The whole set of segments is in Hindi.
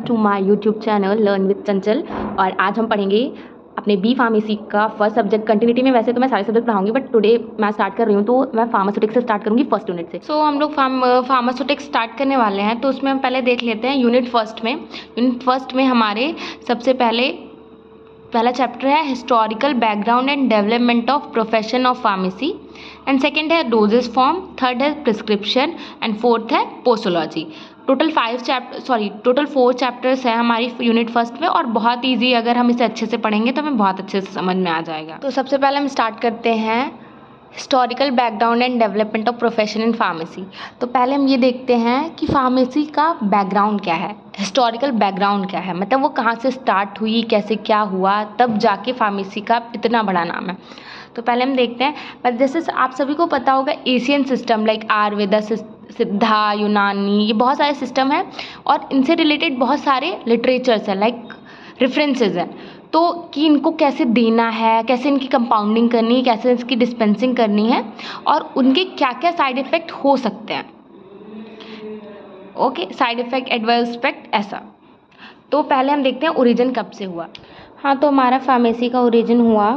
To my YouTube channel learn with Chanchal. और आज हम पढ़ेंगे अपने बी फार्मेसी का फर्स्ट सब्जेक्ट। कंटिन्यूटी में वैसे तो मैं सारे सब्जेक्ट पढ़ाऊंगी, बट टुडे मैं स्टार्ट कर रही हूँ तो मैं फार्मास्यूटिक्स से स्टार्ट करूँगी फर्स्ट यूनिट से। सो हम लोग फार्मास्यूटिक्स स्टार्ट करने वाले हैं, तो उसमें हम पहले देख लेते हैं यूनिट फर्स्ट में हमारे सबसे पहला चैप्टर है historical background and development of profession of pharmacy, and second है डोजेस फॉर्म, थर्ड है प्रिस्क्रिप्शन एंड फोर्थ है पोस्टोलॉजी। टोटल 4 चैप्टर्स हैं हमारी यूनिट फर्स्ट में, और बहुत इजी, अगर हम इसे अच्छे से पढ़ेंगे तो हमें बहुत अच्छे से समझ में आ जाएगा। तो सबसे पहले हम स्टार्ट करते हैं historical background and development of profession in pharmacy. तो पहले हम ये देखते हैं कि फार्मेसी का बैकग्राउंड क्या है, हिस्टोरिकल बैकग्राउंड क्या है, मतलब वो कहाँ से स्टार्ट हुई, कैसे क्या हुआ, तब जाके फार्मेसी का इतना बड़ा नाम है। तो पहले हम देखते हैं, पर जैसे आप सभी को पता होगा एशियन सिस्टम लाइक आयुर्वेदा, सिद्धा, यूनानी, ये बहुत सारे सिस्टम हैं और इनसे रिलेटेड बहुत सारे लिटरेचर्स हैं, लाइक रेफरेंसेस हैं। तो कि इनको कैसे देना है, कैसे इनकी कंपाउंडिंग करनी है, कैसे इसकी डिस्पेंसिंग करनी है, और उनके क्या क्या साइड इफ़ेक्ट हो सकते हैं। Okay, side effect, adverse effect, ऐसा। तो पहले हम देखते हैं ओरिजिन कब से हुआ। हाँ, तो हमारा फार्मेसी का ओरिजिन हुआ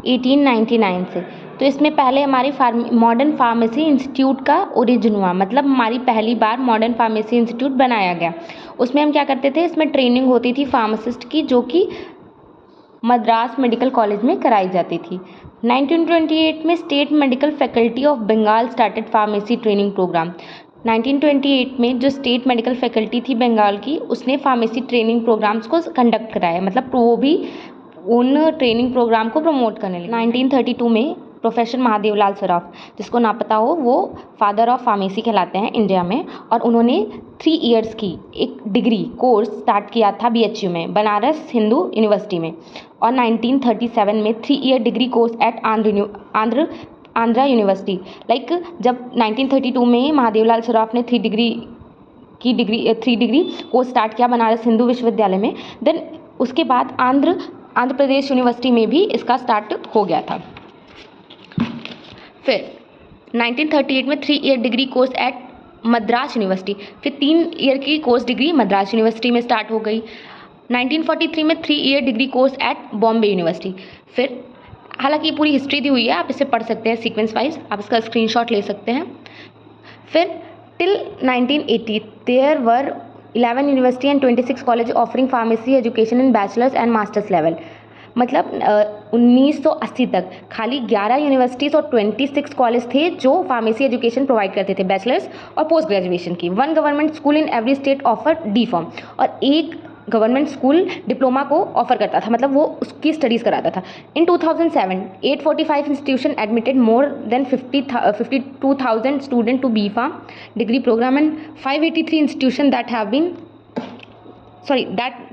1899 से। तो इसमें पहले हमारी मॉडर्न फार्मेसी इंस्टीट्यूट का ओरिजिन हुआ, मतलब हमारी पहली बार मॉडर्न फार्मेसी इंस्टीट्यूट बनाया गया। उसमें हम क्या करते थे, इसमें ट्रेनिंग होती थी फार्मासिस्ट की, जो कि मद्रास मेडिकल कॉलेज में कराई जाती थी। 1928 में state medical faculty of Bengal started pharmacy training program. 1928 में जो स्टेट मेडिकल फैकल्टी थी बंगाल की, उसने फार्मेसी ट्रेनिंग प्रोग्राम्स को कंडक्ट कराया, मतलब वो भी उन ट्रेनिंग प्रोग्राम को प्रमोट करने लगे। 1932 में प्रोफेसर महादेवलाल सराफ, जिसको ना पता हो, वो फादर ऑफ फार्मेसी कहलाते हैं इंडिया में, और उन्होंने 3 इयर्स की एक डिग्री कोर्स स्टार्ट किया था BHU में, बनारस हिंदू यूनिवर्सिटी में। और 1937 में 3 year degree course eight Andhra university. Like जब 1932 में महादेवलाल सराफ ने 3 डिग्री कोर्स स्टार्ट किया बनारस हिंदू विश्वविद्यालय में, देन उसके बाद आंध्र प्रदेश यूनिवर्सिटी में भी इसका स्टार्ट हो गया था। फिर 1938 में 3 year degree course eight Madras university, फिर 3 ईयर की कोर्स डिग्री मद्रास यूनिवर्सिटी में स्टार्ट हो गई। 1943 में 3 year degree course eight Bombay university. फिर हालांकि ये पूरी हिस्ट्री दी हुई है, आप इसे पढ़ सकते हैं सीक्वेंस वाइज, आप इसका स्क्रीनशॉट ले सकते हैं। फिर till 1980 there were 11 university and 26 college offering pharmacy education in bachelors and masters level. मतलब 1980 तक खाली 11 यूनिवर्सिटीज़ और 26 कॉलेज थे जो फार्मेसी एजुकेशन प्रोवाइड करते थे, बैचलर्स और पोस्ट ग्रेजुएशन की। 1 government school in every state offer D.Pharm, और एक गवर्नमेंट स्कूल डिप्लोमा को ऑफर करता था, मतलब वो उसकी स्टडीज़ कराता था। In 2007 845 institution admitted more than 52,000 student to B.Pharm degree program, and 583 institution that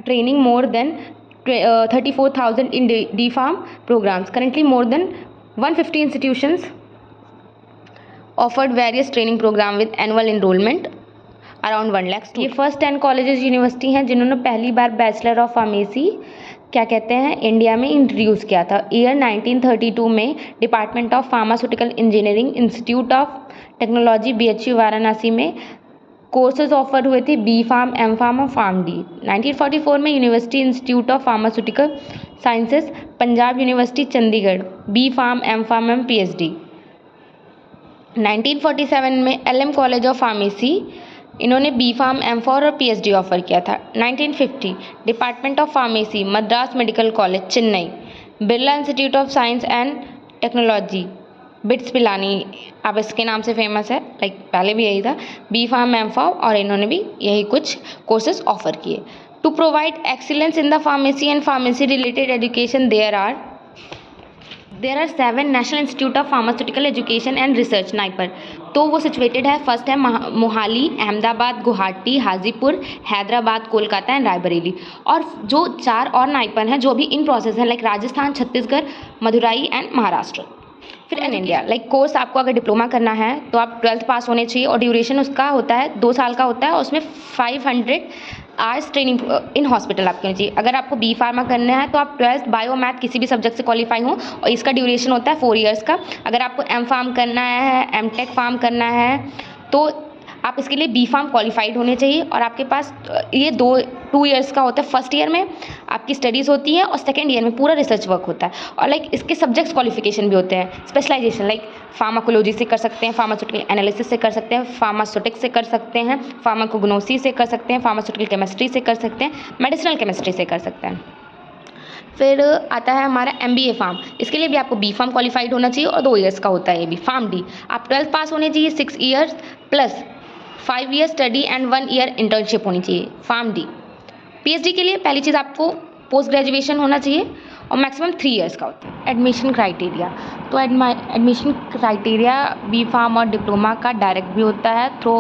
training more than 34,000 in D.Pharm programs. Currently more than 150 institutions offered various training program with annual enrollment around 1 lakh. ये फर्स्ट 10 कॉलेजेस यूनिवर्सिटी हैं जिन्होंने पहली बार बैचलर ऑफ फार्मेसी क्या कहते हैं इंडिया में इंट्रोड्यूस किया था। ईयर 1932 में department of pharmaceutical engineering institute of technology BHU Varanasi में कोर्सेज ऑफर हुए थे B.Pharm, M.Pharm और PharmD। 1944 में university institute of pharmaceutical sciences Punjab university Chandigarh B.Pharm, M.Pharm and PhD। 1947 में LM कॉलेज ऑफ फार्मेसी, इन्होंने B.Pharm, M.Pharm और PhD ऑफर किया था। 1950 department of pharmacy Madras medical college Chennai, Birla institute of science and technology bits Pilani, अब इसके नाम से फेमस है, लाइक पहले भी यही था, B.Pharm, M.Pharm, और इन्होंने भी यही कुछ कोर्सेज ऑफर किए। To provide excellence in the pharmacy and pharmacy related education there are 7 national institute of pharmaceutical education and research NIPER. तो वो सिचुएटेड है, फर्स्ट है मोहाली, अहमदाबाद, गुवाहाटी, हाजीपुर, हैदराबाद, कोलकाता एंड रायबरेली। और जो 4 और नाइपर हैं जो भी इन प्रोसेस हैं, लाइक राजस्थान, छत्तीसगढ़, मदुराई एंड महाराष्ट्र। फिर इन इंडिया, लाइक कोर्स आपको अगर डिप्लोमा करना है तो आप 12th पास होने चाहिए, और ड्यूरेशन उसका होता है 2 साल का होता है, और उसमें 500 आवर्स ट्रेनिंग इन हॉस्पिटल आपकी होनी चाहिए। अगर आपको B.Pharma करना है तो आप 12th बायो मैथ किसी भी सब्जेक्ट से क्वालिफाई हो, और इसका ड्यूरेशन होता है 4 ईयर्स का। अगर आपको M.Pharm करना है, M.Tech Pharm करना है, तो आप इसके लिए बी फार्म क्वालिफाइड होने चाहिए और आपके पास ये 2 ईयर्स का होता है। फर्स्ट ईयर में आपकी स्टडीज़ होती है और सेकेंड ईयर में पूरा रिसर्च वर्क होता है। और लाइक इसके सब्जेक्ट्स क्वालिफिकेशन भी होते हैं, स्पेशलाइजेशन लाइक फार्माकोलॉजी से कर सकते हैं, फार्मास्यूटिकल एनालिसिस से कर सकते हैं, फार्मास्यूटिक्स से कर सकते हैं, फार्माकोग्नोसी से कर सकते हैं, फार्मास्यूटिकल केमिस्ट्री से कर सकते हैं, मेडिसिनल केमिस्ट्री से कर सकते हैं। फिर आता है हमारा MBA फार्म। इसके लिए भी आपको बी फार्म क्वालिफाइड होना चाहिए और 2 ईयर्स का होता है ये भी। फार्म डी आप 12th पास होने चाहिए, 6 years plus 5 year study and 1 year internship होनी चाहिए। फार्म डी PhD के लिए पहली चीज़ आपको पोस्ट ग्रेजुएशन होना चाहिए और मैक्सिमम 3 ईयर्स का होता है। एडमिशन क्राइटेरिया, तो एडमिशन क्राइटेरिया बी फार्म और डिप्लोमा का डायरेक्ट भी होता है थ्रू,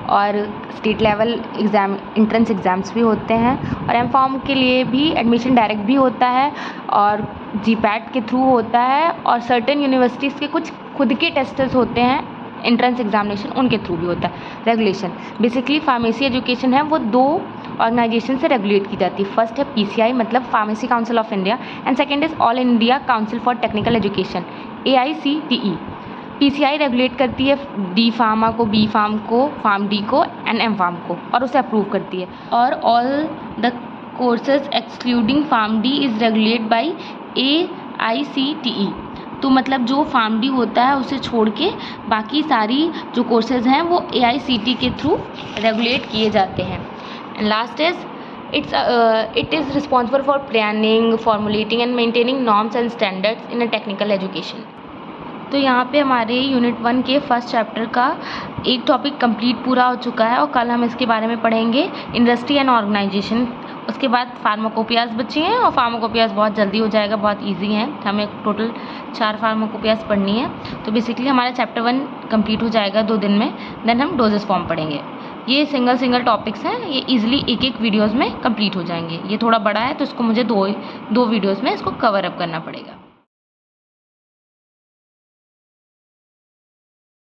और state level exam entrance exams भी होते हैं। और एम फार्म के लिए भी एडमिशन डायरेक्ट भी होता है और GPAT के थ्रू होता है, और सर्टेन यूनिवर्सिटीज़ के कुछ खुद के टेस्ट्स होते हैं एंट्रेंस एग्जामिनेशन, उनके थ्रू भी होता है। रेगुलेशन बेसिकली फार्मेसी एजुकेशन है वो 2 ऑर्गेनाइजेशन से रेगुलेट की जाती है। फर्स्ट है PCI मतलब pharmacy council of India, and second is all India council for technical education AICTE। PCI regulate करती है डी फार्मा को, बी फार्म को, फार्म डी को एंड एम फार्म को, और उसे अप्रूव करती है। और all the courses excluding pharm D is regulate by AICTE। तो मतलब जो फार्म डी होता है उसे छोड़ के बाकी सारी जो कोर्सेज हैं वो AICTE के थ्रू रेगुलेट किए जाते हैं। And last is it is responsible for planning, formulating and maintaining norms and standards in a technical education। तो यहाँ पे हमारे यूनिट 1 के फर्स्ट चैप्टर का एक टॉपिक कंप्लीट पूरा हो चुका है और कल हम इसके बारे में पढ़ेंगे इंडस्ट्री एंड ऑर्गेनाइजेशन। उसके बाद फार्माकोपियाज बची हैं और फार्माकोपियाज बहुत जल्दी हो जाएगा, बहुत इजी हैं, हमें टोटल 4 फार्माकोपियाज पढ़नी है। तो बेसिकली हमारा चैप्टर 1 कंप्लीट हो जाएगा 2 दिन में, देन हम डोजेस फॉर्म पढ़ेंगे। ये सिंगल टॉपिक्स हैं, ये इजीली एक वीडियोज़ में कंप्लीट हो जाएंगे। ये थोड़ा बड़ा है तो इसको मुझे दो वीडियोज़ में इसको कवर अप करना पड़ेगा।